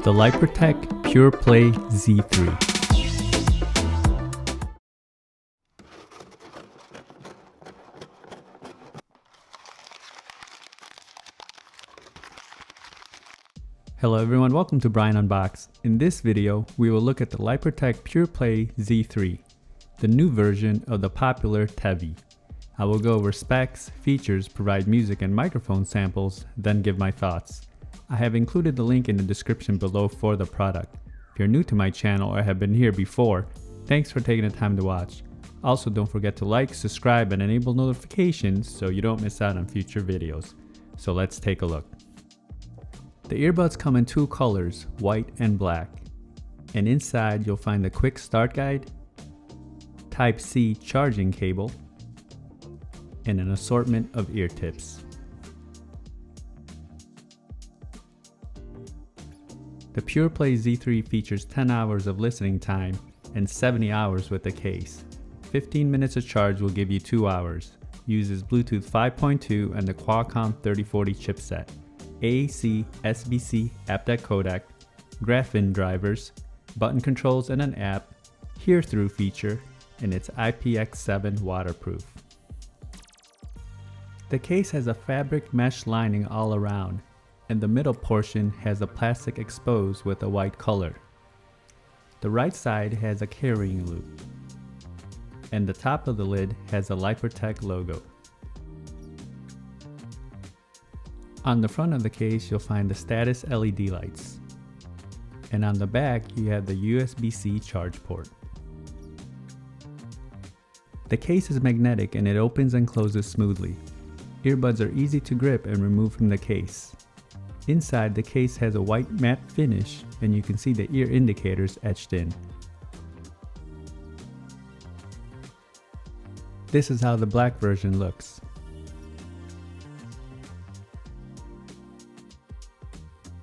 the Lypertek PurePlay Z3. Hello everyone, welcome to Brian Unboxed. In this video, we will look at the Lypertek PurePlay Z3, the new version of the popular Tevi. I will go over specs, features, provide music and microphone samples, then give my thoughts. I have included the link in the description below for the product. If you're new to my channel or have been here before, thanks for taking the time to watch. Also, don't forget to like, subscribe, and enable notifications so you don't miss out on future videos. So let's take a look. The earbuds come in two colors, white and black. And inside you'll find the quick start guide, Type-C charging cable, and an assortment of ear tips. The PurePlay Z3 features 10 hours of listening time and 70 hours with the case. 15 minutes of charge will give you 2 hours. Uses Bluetooth 5.2 and the Qualcomm 3040 chipset. AAC, SBC, aptX codec, graphene drivers, button controls and an app, hear-through feature, and it's IPX7 waterproof. The case has a fabric mesh lining all around, and the middle portion has a plastic exposed with a white color. The right side has a carrying loop, and the top of the lid has a Lypertek logo. On the front of the case, you'll find the status LED lights. And on the back, you have the USB-C charge port. The case is magnetic and it opens and closes smoothly. Earbuds are easy to grip and remove from the case. Inside, the case has a white matte finish and you can see the ear indicators etched in. This is how the black version looks.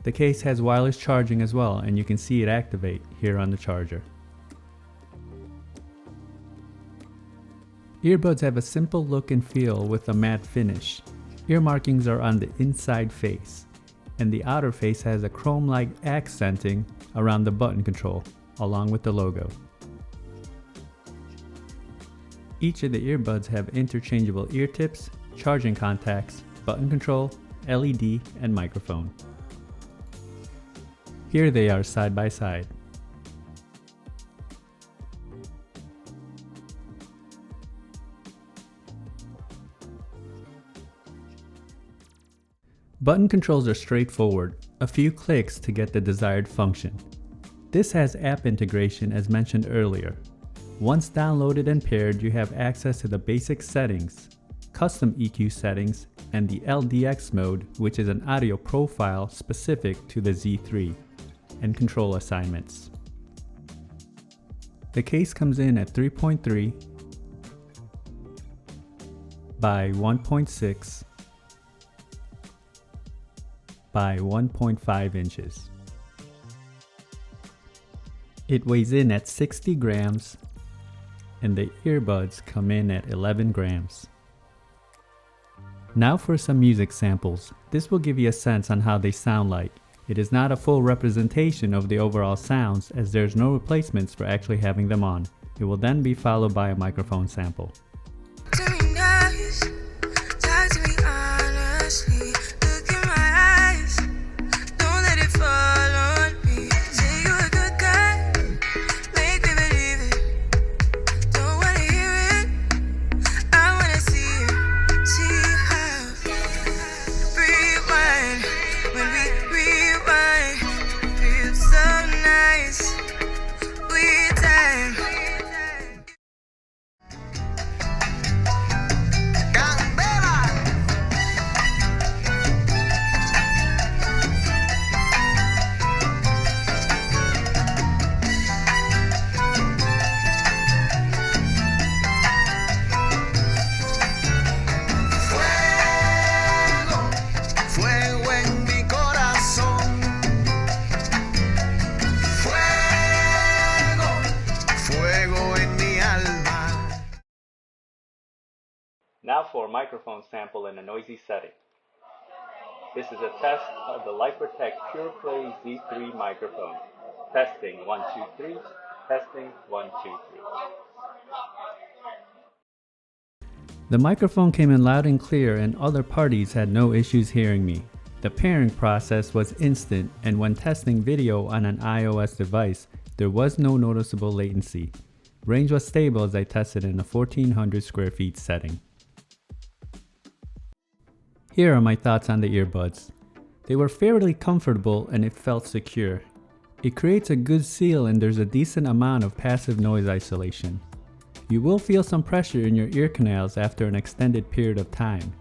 The case has wireless charging as well, and you can see it activate here on the charger. Earbuds have a simple look and feel with a matte finish. Ear markings are on the inside face, and the outer face has a chrome-like accenting around the button control, along with the logo. Each of the earbuds have interchangeable ear tips, charging contacts, button control, LED, and microphone. Here they are side by side. Button controls are straightforward, a few clicks to get the desired function. This has app integration as mentioned earlier. Once downloaded and paired, you have access to the basic settings, custom EQ settings, and the LDX mode, which is an audio profile specific to the Z3. And control assignments. The case comes in at 3.3 by 1.6 by 1.5 inches. It weighs in at 60 grams and the earbuds come in at 11 grams. Now for some music samples. This will give you a sense on how they sound like. It is not a full representation of the overall sounds as there's no replacements for actually having them on. It will then be followed by a microphone sample. Now for a microphone sample in a noisy setting. This is a test of the Lypertek PurePlay Z3 microphone. Testing 1 2 3. Testing 1 2 3. The microphone came in loud and clear, and other parties had no issues hearing me. The pairing process was instant, and when testing video on an iOS device, there was no noticeable latency. Range was stable as I tested in a 1400 square feet setting. Here are my thoughts on the earbuds. They were fairly comfortable and it felt secure. It creates a good seal and there's a decent amount of passive noise isolation. You will feel some pressure in your ear canals after an extended period of time.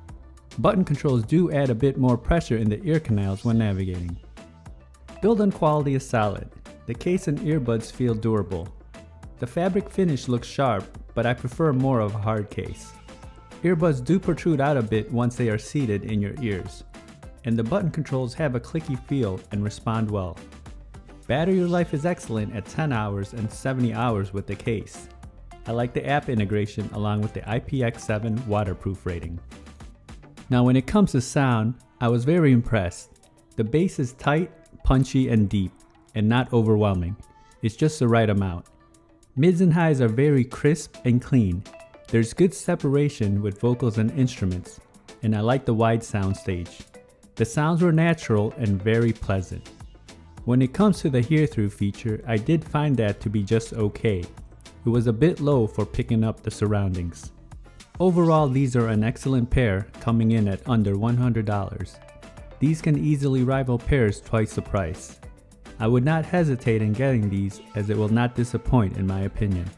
Button controls do add a bit more pressure in the ear canals when navigating. Build-in quality is solid. The case and earbuds feel durable. The fabric finish looks sharp, but I prefer more of a hard case. Earbuds do protrude out a bit once they are seated in your ears, and the button controls have a clicky feel and respond well. Battery life is excellent at 10 hours and 70 hours with the case. I like the app integration along with the IPX7 waterproof rating. Now when it comes to sound, I was very impressed. The bass is tight, punchy, and deep, and not overwhelming. It's just the right amount. Mids and highs are very crisp and clean. There's good separation with vocals and instruments, and I like the wide sound stage. The sounds were natural and very pleasant. When it comes to the hear-through feature, I did find that to be just okay. It was a bit low for picking up the surroundings. Overall, these are an excellent pair, coming in at under $100. These can easily rival pairs twice the price. I would not hesitate in getting these as it will not disappoint in my opinion.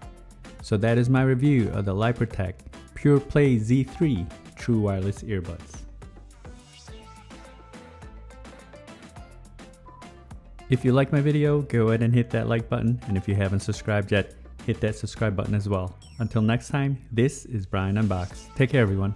So that is my review of the Lypertek PurePlay Z3 True Wireless Earbuds. If you like my video, go ahead and hit that like button, and if you haven't subscribed yet, hit that subscribe button as well. Until next time, this is Brian Unboxed. Take care everyone.